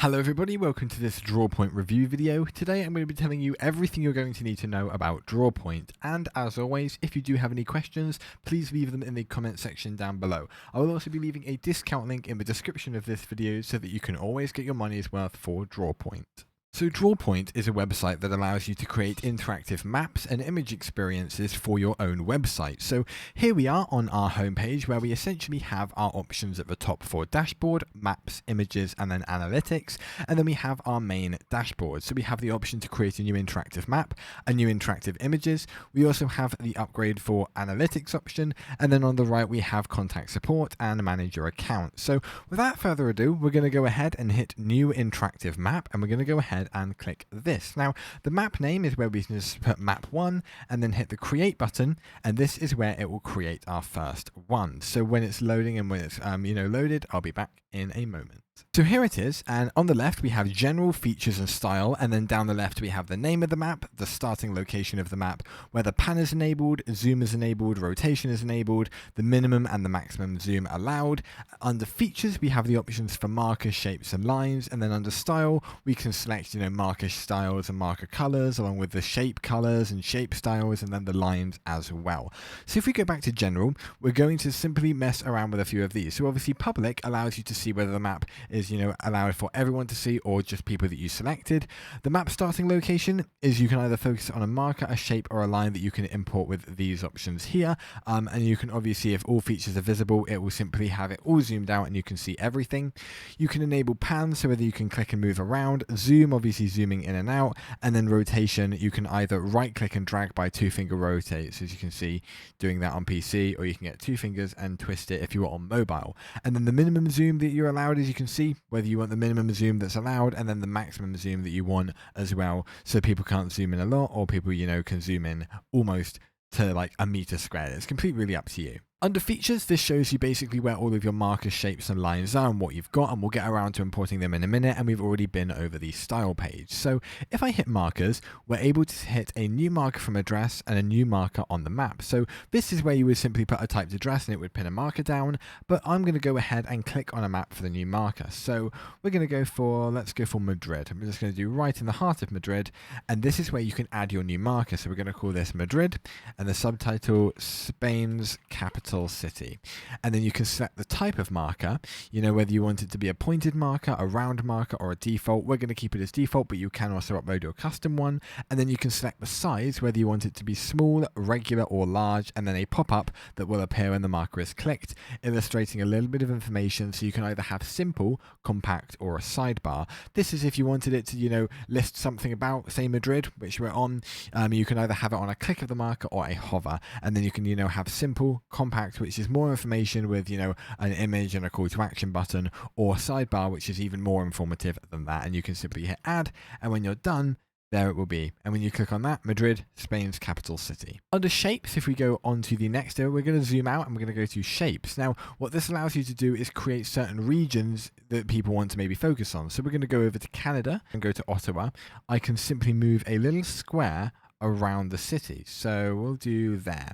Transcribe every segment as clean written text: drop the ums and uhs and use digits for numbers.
Hello everybody, welcome to this Drawpoint review video. Today I'm going to be telling you everything you're going to need to know about Drawpoint, and as always, if you do have any questions, please leave them in the comment section down below. I will also be leaving a discount link in the description of this video so that you can always get your money's worth for Drawpoint. So Drawpoint is a website that allows you to create interactive maps and image experiences for your own website. So here we are on our homepage where we essentially have our options at the top for dashboard, maps, images, and then analytics. And then we have our main dashboard. So we have the option to create a new interactive map, a new interactive images. We also have the upgrade for analytics option. And then on the right, we have contact support and manage your account. So without further ado, we're going to go ahead and hit new interactive map, and we're going to go ahead and click this. Now, the map name is where we can just put map 1 and then hit the create button, and this is where it will create our first one. So when it's loading and when it's loaded, I'll be back in a moment. So here it is, and on the left we have general features and style, and then down the left we have the name of the map, the starting location of the map, whether pan is enabled, zoom is enabled, rotation is enabled, the minimum and the maximum zoom allowed. Under features we have the options for markers, shapes and lines, and then under style we can select marker styles and marker colors along with the shape colors and shape styles, and then the lines as well. So if we go back to general, we're going to simply mess around with a few of these. So obviously public allows you to see whether the map is allowed for everyone to see or just people that you selected. The map starting location is you can either focus on a marker, a shape, or a line that you can import with these options here, and you can obviously, if all features are visible, it will simply have it all zoomed out and you can see everything. You can enable pan, so whether you can click and move around, zoom, obviously zooming in and out, and then rotation, you can either right click and drag by 2-finger rotate, so as you can see doing that on PC, or you can get 2 fingers and twist it if you are on mobile. And then the minimum zoom that you're allowed, as you can see, whether you want the minimum zoom that's allowed and then the maximum zoom that you want as well, so people can't zoom in a lot or people can zoom in almost to like a meter squared. It's completely up to you. Under features, this shows you basically where all of your markers, shapes and lines are and what you've got, and we'll get around to importing them in a minute, and we've already been over the style page. So if I hit markers, we're able to hit a new marker from address and a new marker on the map. So this is where you would simply put a typed address and it would pin a marker down, but I'm going to go ahead and click on a map for the new marker. So we're going to go for, let's go for Madrid. I'm just going to do right in the heart of Madrid, and this is where you can add your new marker. So we're going to call this Madrid, and the subtitle Spain's capital city. And then you can select the type of marker, whether you want it to be a pointed marker, a round marker, or a default. We're going to keep it as default, but you can also upload your custom one. And then you can select the size, whether you want it to be small, regular, or large, and then a pop-up that will appear when the marker is clicked, illustrating a little bit of information. So you can either have simple, compact, or a sidebar. This is if you wanted it to, list something about, say, Madrid, which we're on. You can either have it on a click of the marker or a hover, and then you can, have simple, compact, which is more information with an image and a call to action button, or sidebar, which is even more informative than that, and you can simply hit add, and when you're done, there it will be. And when you click on that, Madrid, Spain's capital city. Under shapes, if we go on to the next area, we're going to zoom out and we're going to go to shapes. Now, what this allows you to do is create certain regions that people want to maybe focus on. So we're going to go over to Canada and go to Ottawa. I can simply move a little square around the city, so we'll do there,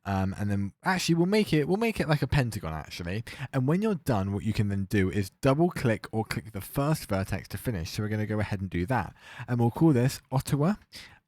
and then actually we'll make it like a pentagon actually. And when you're done, what you can then do is double click or click the first vertex to finish. So we're going to go ahead and do that, and we'll call this Ottawa,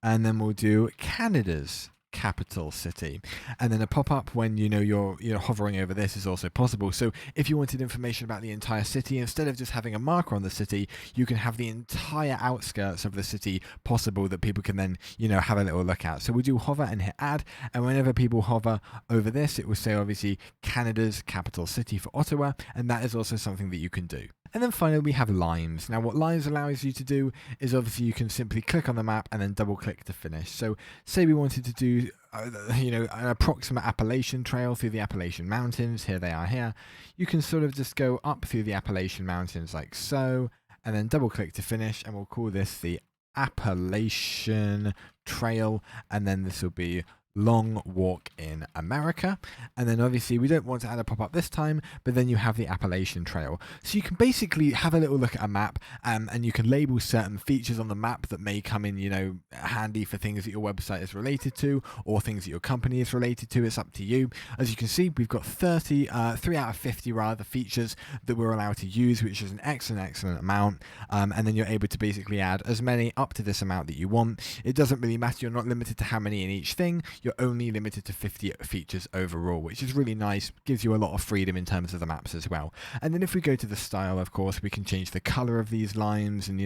and then we'll do Canada's capital city, and then a pop-up when you're hovering over this is also possible. So if you wanted information about the entire city, instead of just having a marker on the city, you can have the entire outskirts of the city possible that people can then have a little look at. So we'll do hover and hit add, and whenever people hover over this, it will say obviously Canada's capital city for Ottawa, and that is also something that you can do. And then finally we have lines. Now what lines allows you to do is obviously you can simply click on the map and then double click to finish. So say we wanted to do an approximate Appalachian trail through the Appalachian Mountains. Here they are here. You can sort of just go up through the Appalachian Mountains like so, and then double click to finish, and we'll call this the Appalachian Trail, and then this will be long walk in America. And then obviously we don't want to add a pop-up this time, but then you have the Appalachian Trail. So you can basically have a little look at a map, and you can label certain features on the map that may come in, handy for things that your website is related to or things that your company is related to. It's up to you. As you can see, we've got 3 out of 50 rather features that we're allowed to use, which is an excellent amount. And then you're able to basically add as many up to this amount that you want. It doesn't really matter. You're not limited to how many in each thing. You're only limited to 50 features overall, which is really nice. Gives you a lot of freedom in terms of the maps as well. And then if we go to the style, of course, we can change the color of these lines and,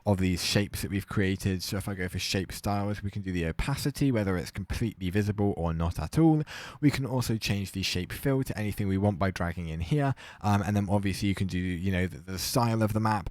of these shapes that we've created. So if I go for shape styles, we can do the opacity, whether it's completely visible or not at all. We can also change the shape fill to anything we want by dragging in here. And then obviously you can do, the style of the map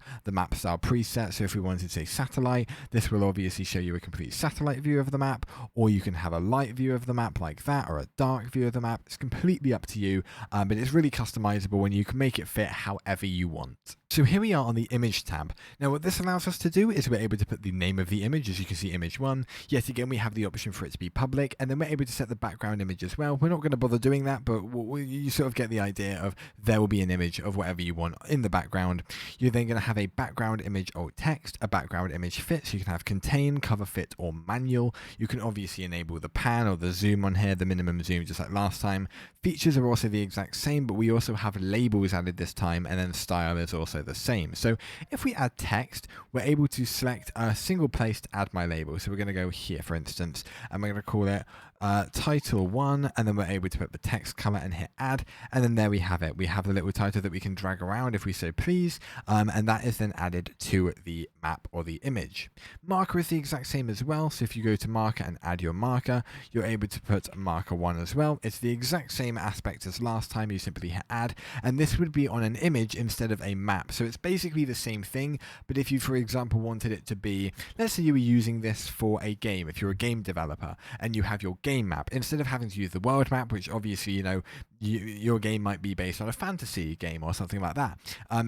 style preset. So if we wanted to say satellite, this will obviously show you a complete satellite view of the map, or you can have a light view of the map like that, or a dark view of the map. It's completely up to you, but it's really customizable and you can make it fit however you want. So here we are on the image tab. Now what this allows us to do is we're able to put the name of the image, as you can see, image 1. Yet again, we have the option for it to be public, and then we're able to set the background image as well. We're not going to bother doing that, but you sort of get the idea of there will be an image of whatever you want in the background. You're then going to have a background image alt text, a background image fit, so you can have contain, cover fit, or manual. You can obviously enable the pan or the zoom on here, the minimum zoom, just like last time. Features are also the exact same, but we also have labels added this time, and then style is also the same. So if we add text, we're able to select a single place to add my label. So we're going to go here, for instance, and we're going to call it title 1, and then we're able to put the text color and hit add, and then there we have it. We have the little title that we can drag around if we so please, and that is then added to the map or the image. Marker is the exact same as well. So if you go to marker and add your marker, you're able to put marker 1 as well. It's the exact same aspect as last time. You simply hit add, and this would be on an image instead of a map. So it's basically the same thing, but if you, for example, wanted it to be, let's say you were using this for a game, if you're a game developer and you have your game map, instead of having to use the world map, which obviously, your game might be based on a fantasy game or something like that,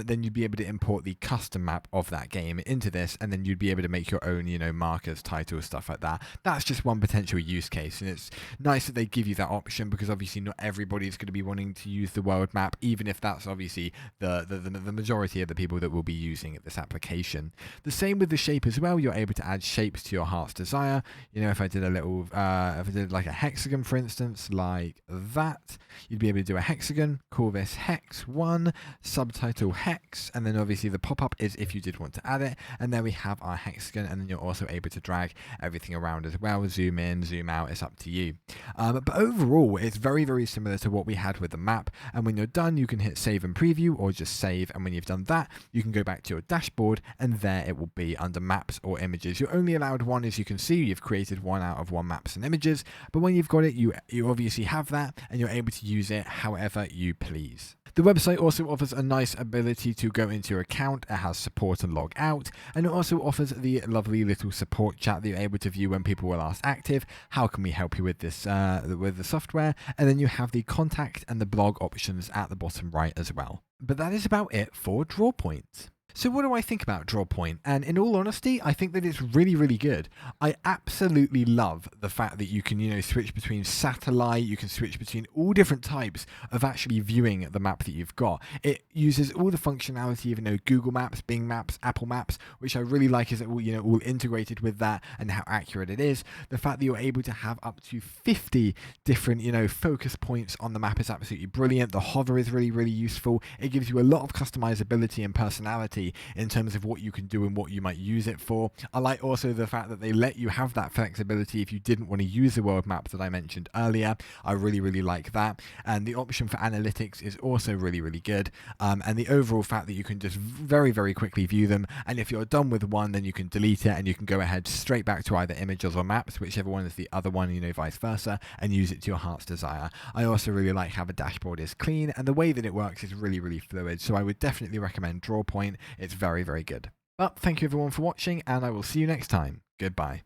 then you'd be able to import the custom map of that game into this, and then you'd be able to make your own, markers, titles, stuff like that. That's just one potential use case, and it's nice that they give you that option, because obviously not everybody's going to be wanting to use the world map, even if that's obviously the majority of the people that will be using this application. The same with the shape as well. You're able to add shapes to your heart's desire. If I did a little, if I did like a hexagon, for instance, like that, you'd be able to do a hexagon, call this hex 1, subtitle hex, and then obviously the pop-up is if you did want to add it, and there we have our hexagon, and then you're also able to drag everything around as well, zoom in, zoom out, it's up to you. But overall, it's very similar to what we had with the map, and when you're done, you can hit save and preview, or just save, and when you've done that, you can go back to your dashboard, and there it will be under maps or images. You're only allowed one, as you can see. You've created 1 out of 1 maps and images, but when you've got it, you obviously have that, and you're able to use it however you please. The website also offers a nice ability to go into your account. It has support and log out, and it also offers the lovely little support chat that you're able to view when people were last active. How can we help you with this, with the software? And then you have the contact and the blog options at the bottom right as well. But that is about it for Drawpoint. So what do I think about Drawpoint? And in all honesty, I think that it's really good. I absolutely love the fact that you can, switch between satellite, you can switch between all different types of actually viewing the map that you've got. It uses all the functionality of, Google Maps, Bing Maps, Apple Maps, which I really like, is it all, all integrated with that and how accurate it is. The fact that you're able to have up to 50 different, focus points on the map is absolutely brilliant. The hover is really useful. It gives you a lot of customizability and personality in terms of what you can do and what you might use it for. I like also the fact that they let you have that flexibility if you didn't want to use the world map that I mentioned earlier. I really like that. And the option for analytics is also really good. And the overall fact that you can just very quickly view them, and if you're done with one, then you can delete it and you can go ahead straight back to either images or maps, whichever one is the other one, vice versa, and use it to your heart's desire. I also really like how the dashboard is clean, and the way that it works is really fluid. So I would definitely recommend Drawpoint. It's very good. But thank you everyone for watching, and I will see you next time. Goodbye.